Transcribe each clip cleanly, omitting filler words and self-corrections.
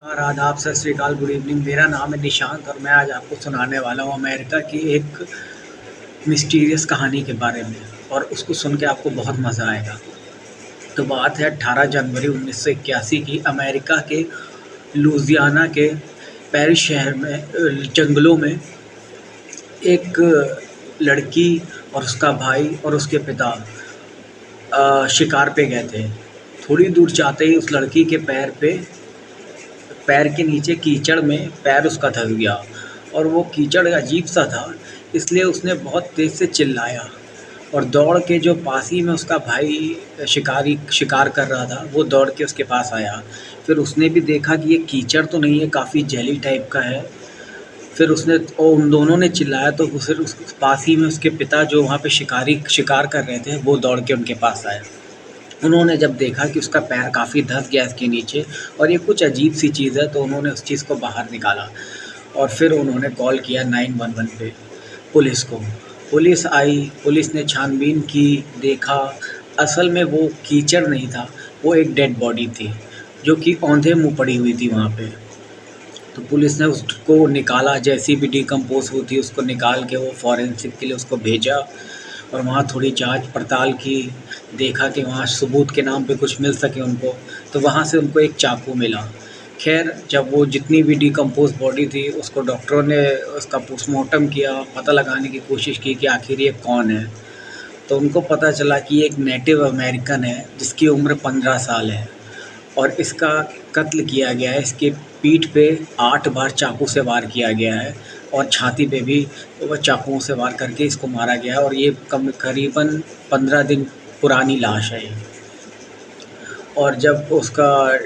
नमस्कार, आदाब, सत श्री अकाल, गुड इवनिंग। मेरा नाम है निशांत और मैं आज आपको सुनाने वाला हूँ अमेरिका की एक मिस्टीरियस कहानी के बारे में। और उसको सुन के आपको बहुत मज़ा आएगा। तो बात है 18 जनवरी 1981 की। अमेरिका के लुजियाना के पेरिस शहर में जंगलों में एक लड़की और उसका भाई और उसके पिता शिकार पे गए थे। थोड़ी दूर जाते ही उस लड़की के पैर के नीचे कीचड़ में पैर उसका धंस गया और वो कीचड़ अजीब सा था, इसलिए उसने बहुत तेज़ से चिल्लाया और दौड़ के जो पास ही में उसका भाई शिकार कर रहा था, वो दौड़ के उसके पास आया। फिर उसने भी देखा कि ये कीचड़ तो नहीं है, काफ़ी जेली टाइप का है। फिर उसने और उन दोनों ने चिल्लाया तो फिर उस पास ही में उसके पिता जो वहाँ पे शिकार कर रहे थे, वो दौड़ के उनके पास आए। उन्होंने जब देखा कि उसका पैर काफ़ी धँस गया इसके नीचे और ये कुछ अजीब सी चीज़ है, तो उन्होंने उस चीज़ को बाहर निकाला और फिर उन्होंने कॉल किया 911 पे पुलिस को। पुलिस आई, पुलिस ने छानबीन की, देखा असल में वो कीचड़ नहीं था, वो एक डेड बॉडी थी जो कि औंधे मुँह पड़ी हुई थी वहाँ पे। तो पुलिस ने उसको निकाला, जैसी भी डिकम्पोज़ हुई थी उसको निकाल के वो फॉरेंसिक के लिए उसको भेजा और वहाँ थोड़ी जांच पड़ताल की। देखा कि वहाँ सबूत के नाम पे कुछ मिल सके उनको, तो वहाँ से उनको एक चाकू मिला। खैर, जब वो जितनी भी डिकम्पोज़ बॉडी थी उसको डॉक्टरों ने उसका पोस्टमार्टम किया, पता लगाने की कोशिश की कि आखिर ये कौन है। तो उनको पता चला कि ये एक नेटिव अमेरिकन है जिसकी उम्र 15 साल है और इसका कत्ल किया गया है। इसके पीठ पे 8 बार चाकू से वार किया गया है और छाती पे भी वो चाकुओं से वार करके इसको मारा गया है और ये करीबन 15 दिन पुरानी लाश है ये। और जब उसका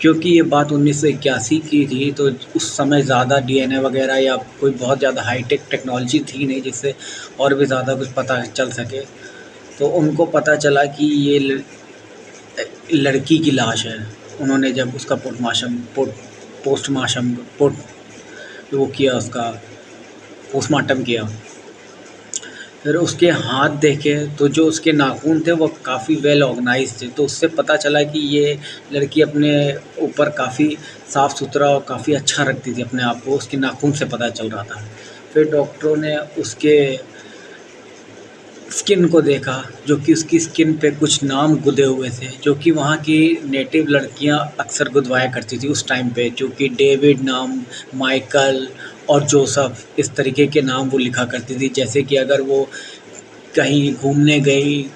क्योंकि ये बात 1981 की थी, तो उस समय ज़्यादा डीएनए वगैरह या कोई बहुत ज़्यादा हाईटेक टेक्नोलॉजी थी नहीं जिससे और भी ज़्यादा कुछ पता चल सके। तो उनको पता चला कि ये लड़की की लाश है। उन्होंने जब उसका पोस्टमार्टम वो किया, उसका पोस्टमार्टम किया, फिर उसके हाथ देखे तो जो उसके नाखून थे वो काफ़ी वेल ऑर्गेनाइज़ थे, तो उससे पता चला कि ये लड़की अपने ऊपर काफ़ी साफ़ सुथरा और काफ़ी अच्छा रखती थी अपने आप को, उसके नाखून से पता चल रहा था। फिर डॉक्टरों ने उसके स्किन को देखा, जो कि उसकी स्किन पे कुछ नाम गुदे हुए थे, जो कि वहाँ की नेटिव लड़कियाँ अक्सर गुदवाया करती थी उस टाइम पे, जो कि डेविड नाम, माइकल और जोसेफ, इस तरीके के नाम वो लिखा करती थी। जैसे कि अगर वो कहीं घूमने गई,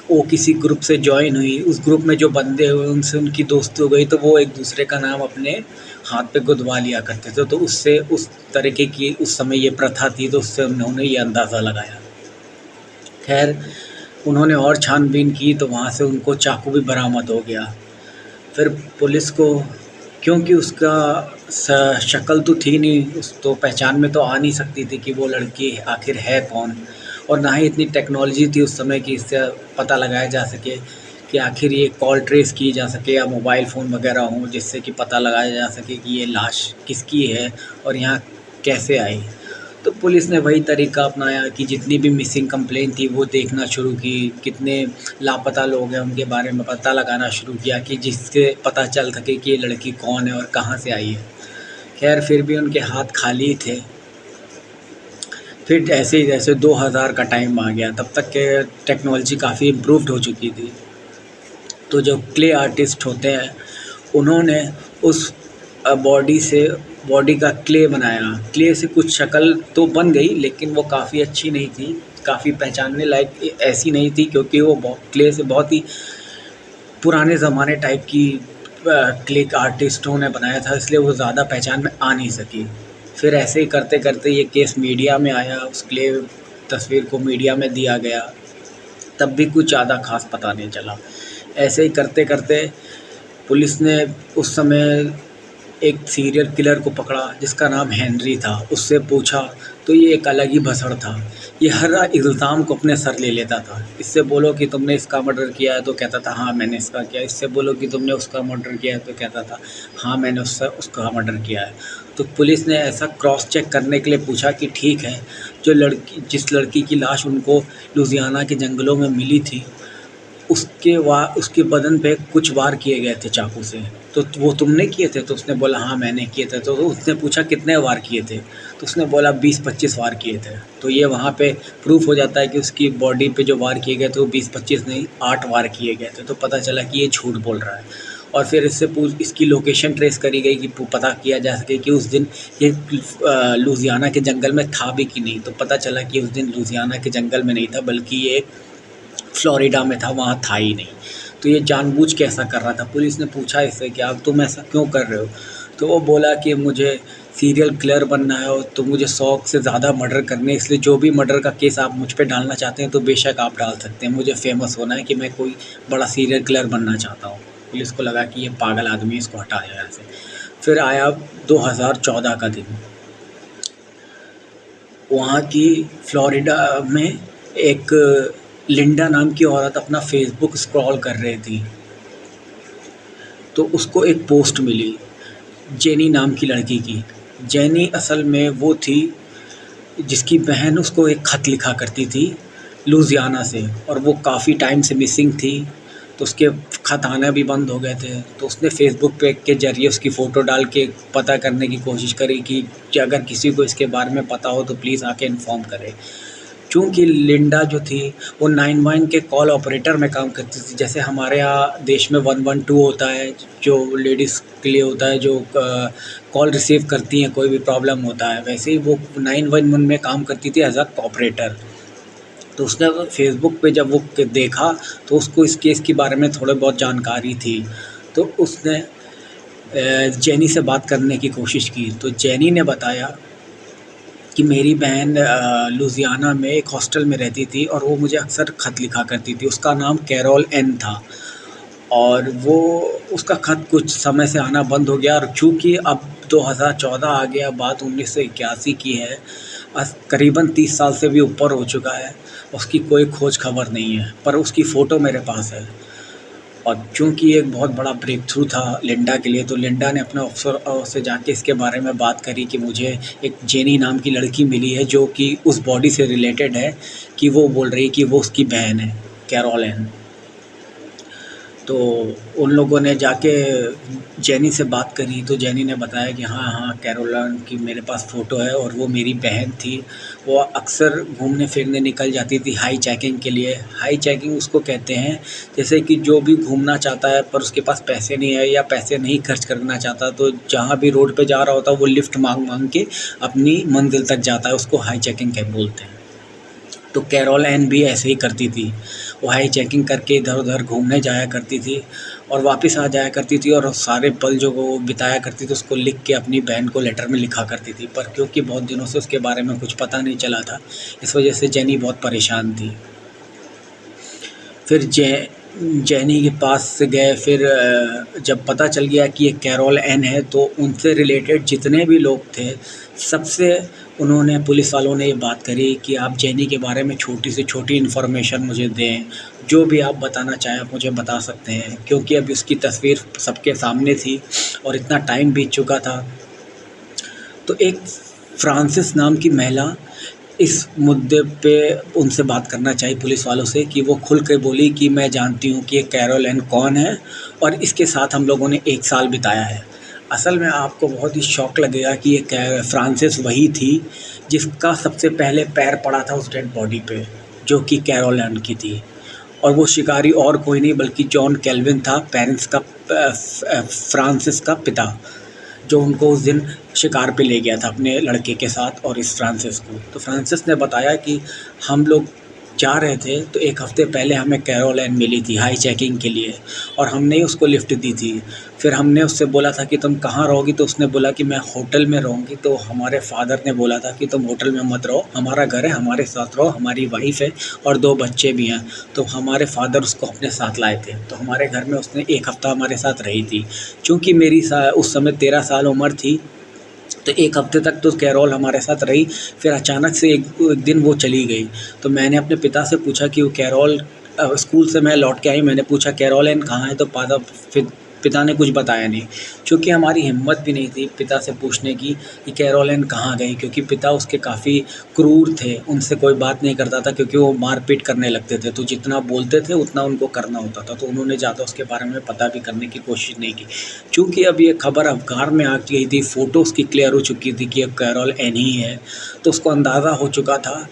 वो किसी ग्रुप से जॉइन हुई, उस ग्रुप में जो बंदे हुए उनसे उनकी दोस्ती हो गई, तो वो एक दूसरे का नाम अपने हाथ पे गुदवा लिया करते थे। तो उससे उस तरीके की उस समय ये प्रथा थी, तो उससे उन्होंने ये अंदाज़ा लगाया। खैर, उन्होंने और छानबीन की तो वहाँ से उनको चाकू भी बरामद हो गया। फिर पुलिस को, क्योंकि उसका शक्ल तो थी नहीं, उस तो पहचान में तो आ नहीं सकती थी कि वो लड़की आखिर है कौन, और ना ही इतनी टेक्नोलॉजी थी उस समय कि इससे पता लगाया जा सके कि आखिर ये कॉल ट्रेस की जा सके या मोबाइल फ़ोन वगैरह हों जिससे कि पता लगाया जा सके कि ये लाश किसकी है और यहाँ कैसे आई। तो पुलिस ने वही तरीका अपनाया कि जितनी भी मिसिंग कंप्लेंट थी वो देखना शुरू की, कितने लापता लोग हैं उनके बारे में पता लगाना शुरू किया कि जिससे पता चल सके कि ये लड़की कौन है और कहाँ से आई है। खैर, फिर भी उनके हाथ खाली थे। फिर जैसे ही जैसे 2000 का टाइम आ गया, तब तक के टेक्नोलॉजी काफ़ी इम्प्रूव्ड हो चुकी थी। तो जो क्ले आर्टिस्ट होते हैं, उन्होंने उस बॉडी का क्ले बनाया। क्ले से कुछ शक्ल तो बन गई, लेकिन वो काफ़ी अच्छी नहीं थी, काफ़ी पहचानने लायक ऐसी नहीं थी, क्योंकि वो क्ले से बहुत ही पुराने ज़माने टाइप की क्ले आर्टिस्टों ने बनाया था, इसलिए वो ज़्यादा पहचान में आ नहीं सकी। फिर ऐसे ही करते करते ये केस मीडिया में आया, उस क्ले तस्वीर को मीडिया में दिया गया, तब भी कुछ ज़्यादा ख़ास पता नहीं चला। ऐसे ही करते करते पुलिस ने उस समय एक सीरियल किलर को पकड़ा जिसका नाम हेनरी था। उससे पूछा तो ये एक अलग ही भसड़ था। ये हर इल्ज़ाम को अपने सर ले लेता था। इससे बोलो कि तुमने इसका मर्डर किया है तो कहता था हाँ मैंने इसका किया। इससे बोलो कि तुमने उसका मर्डर किया है तो कहता था हाँ मैंने उसका मर्डर किया है। तो पुलिस ने ऐसा क्रॉस चेक करने के लिए पूछा कि ठीक है, जिस लड़की की लाश उनको लुधियाना के जंगलों में मिली थी, उसके बदन पे कुछ वार किए गए थे चाकू से। तो वो तुमने किए थे? तो उसने बोला हाँ मैंने किए थे। तो उसने पूछा कितने वार किए थे? तो उसने बोला 20-25 वार किए थे। तो ये वहाँ पे प्रूफ हो जाता है कि उसकी बॉडी पे जो वार किए गए थे वो 20-25 नहीं 8 वार किए गए थे। तो पता चला कि ये झूठ बोल रहा है। और फिर इसकी लोकेशन ट्रेस करी गई कि पता किया जा सके कि उस दिन ये लुधियाना के जंगल में था भी कि नहीं। तो पता चला कि उस दिन लुधियाना के जंगल में नहीं था, बल्कि ये फ्लोरिडा में था, वहाँ था ही नहीं। तो ये जानबूझ के ऐसा कर रहा था। पुलिस ने पूछा इससे कि आप तुम ऐसा क्यों कर रहे हो? तो वो बोला कि मुझे सीरियल किलर बनना है और तो मुझे 100 से ज़्यादा मर्डर करने हैं, इसलिए जो भी मर्डर का केस आप मुझ पे डालना चाहते हैं तो बेशक आप डाल सकते हैं। मुझे फ़ेमस होना है कि मैं कोई बड़ा सीरियल किलर बनना चाहता हूँ। पुलिस को लगा कि ये पागल आदमी है, इसको हटाया यहाँ से। फिर आया 2014 का दिन। वहाँ की फ्लोरिडा में एक लिंडा नाम की औरत अपना फ़ेसबुक स्क्रॉल कर रही थी। तो उसको एक पोस्ट मिली जेनी नाम की लड़की की। जेनी असल में वो थी जिसकी बहन उसको एक ख़त लिखा करती थी लुधियाना से, और वो काफ़ी टाइम से मिसिंग थी। तो उसके ख़त आना भी बंद हो गए थे। तो उसने फ़ेसबुक पे के ज़रिए उसकी फ़ोटो डाल के पता करने की कोशिश करी कि अगर किसी को इसके बारे में पता हो तो प्लीज़ आके इन्फॉर्म करे। चूँकि लिंडा जो थी वो 911 के कॉल ऑपरेटर में काम करती थी। जैसे हमारे यहाँ देश में 112 होता है जो लेडीज़ के लिए होता है, जो कॉल रिसीव करती हैं कोई भी प्रॉब्लम होता है, वैसे ही वो 911 में काम करती थी एज़ अ ऑपरेटर। तो उसने फ़ेसबुक पे जब वो देखा तो उसको इस केस के बारे में थोड़ी बहुत जानकारी थी। तो उसने जेनी से बात करने की कोशिश की। तो जेनी ने बताया कि मेरी बहन लुधियाना में एक हॉस्टल में रहती थी और वो मुझे अक्सर ख़त लिखा करती थी। उसका नाम कैरोल एन था और वो उसका ख़त कुछ समय से आना बंद हो गया। और चूँकि अब 2014 आ गया, बात 1981 की है, करीबन 30 साल से भी ऊपर हो चुका है, उसकी कोई खोज खबर नहीं है। पर उसकी फ़ोटो मेरे पास है। और चूँकि एक बहुत बड़ा ब्रेक थ्रू था लिंडा के लिए, तो लिंडा ने अपने अफ़सर से जाके इसके बारे में बात करी कि मुझे एक जेनी नाम की लड़की मिली है जो कि उस बॉडी से रिलेटेड है, कि वो बोल रही है कि वो उसकी बहन है कैरोल एन। तो उन लोगों ने जाके जेनी से बात करी तो जेनी ने बताया कि हाँ हाँ कैरोल एन की मेरे पास फ़ोटो है और वो मेरी बहन थी। वो अक्सर घूमने फिरने निकल जाती थी हाई जैकिंग के लिए। हाई जैकिंग उसको कहते हैं जैसे कि जो भी घूमना चाहता है पर उसके पास पैसे नहीं है या पैसे नहीं खर्च करना चाहता, तो जहाँ भी रोड पे जा रहा होता है वो लिफ्ट मांग के अपनी मंजिल तक जाता है, उसको हाई जैकिंग बोलते हैं। तो कैरोल एन भी ऐसे ही करती थी। वो हाई जैकिंग करके इधर-उधर घूमने जाया करती थी और वापस आ जाया करती थी और सारे पल जो वो बिताया करती थी उसको लिख के अपनी बहन को लेटर में लिखा करती थी। पर क्योंकि बहुत दिनों से उसके बारे में कुछ पता नहीं चला था, इस वजह से जेनी बहुत परेशान थी। फिर जेनी के पास से गए। फिर जब पता चल गया कि ये कैरोल एन है तो उनसे रिलेटेड जितने भी लोग थे सबसे उन्होंने पुलिस वालों ने ये बात करी कि आप जेनी के बारे में छोटी से छोटी इन्फॉर्मेशन मुझे दें, जो भी आप बताना चाहें आप मुझे बता सकते हैं, क्योंकि अभी उसकी तस्वीर सबके सामने थी और इतना टाइम बीत चुका था। तो एक फ्रांसिस नाम की महिला इस मुद्दे पे उनसे बात करना चाहिए पुलिस वालों से, कि वो खुल के बोली कि मैं जानती हूँ कि ये कैरोल एन कौन है और इसके साथ हम लोगों ने 1 साल बिताया है। असल में आपको बहुत ही शॉक लगेगा कि ये फ्रांसिस वही थी जिसका सबसे पहले पैर पड़ा था उस डेड बॉडी पे, जो कि कैरोल एन की थी। और वो शिकारी और कोई नहीं बल्कि जॉन केल्विन था, पेरेंट्स का फ्रांसिस का पिता, जो उनको उस दिन शिकार पे ले गया था अपने लड़के के साथ और इस फ्रांसिस को। तो फ्रांसिस ने बताया कि हम लोग जा रहे थे तो 1 हफ़्ते पहले हमें कैरोल एन मिली थी हाई चेकिंग के लिए और हमने ही उसको लिफ्ट दी थी। फिर हमने उससे बोला था कि तुम कहाँ रहोगी, तो उसने बोला कि मैं होटल में रहूँगी। तो हमारे फादर ने बोला था कि तुम होटल में मत रहो, हमारा घर है, हमारे साथ रहो, हमारी वाइफ़ है और 2 बच्चे भी हैं। तो हमारे फादर उसको अपने साथ लाए थे। तो हमारे घर में उसने 1 हफ़्ता हमारे साथ रही थी। चूँकि मेरी उस समय 13 साल उम्र थी, तो 1 हफ़्ते तक तो कैरोल हमारे साथ रही। फिर अचानक से एक दिन वो चली गई। तो मैंने अपने पिता से पूछा कि वो कैरोल स्कूल से मैं लौट के आई, मैंने पूछा कैरोल एन कहाँ है? तो फिर पिता ने कुछ बताया नहीं। चूँकि हमारी हिम्मत भी नहीं थी पिता से पूछने की कि कैरोलिन कहाँ गई, क्योंकि पिता उसके काफ़ी क्रूर थे, उनसे कोई बात नहीं करता था क्योंकि वो मार-पीट करने लगते थे, तो जितना बोलते थे उतना उनको करना होता था, तो उन्होंने ज़्यादा उसके बारे में पता भी करने की कोशिश नहीं की। चूँकि अब ये खबर अखबार में आ गई थी, फ़ोटो उसकी क्लियर हो चुकी थी कि अब कैरोल एनी ही है, तो उसको अंदाज़ा हो चुका था।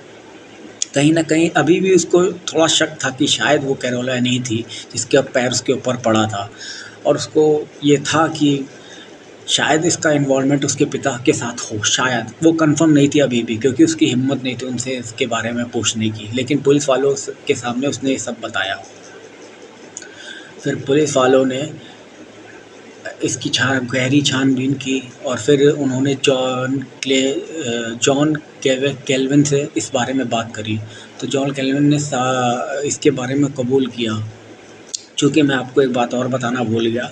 कहीं न कहीं अभी भी उसको थोड़ा शक था कि शायद वो कैरोल एनी थी, जिसका पैर उसके ऊपर पड़ा था, और उसको ये था कि शायद इसका इन्वॉल्वमेंट उसके पिता के साथ हो, शायद। वो कन्फर्म नहीं थी अभी भी, क्योंकि उसकी हिम्मत नहीं थी उनसे इसके बारे में पूछने की, लेकिन पुलिस वालों के सामने उसने ये सब बताया। फिर पुलिस वालों ने इसकी गहरी छानबीन की और फिर उन्होंने जॉन केल्विन से इस बारे में बात करी। तो जॉन केल्विन ने इसके बारे में कबूल किया। चूँकि मैं आपको एक बात और बताना भूल गया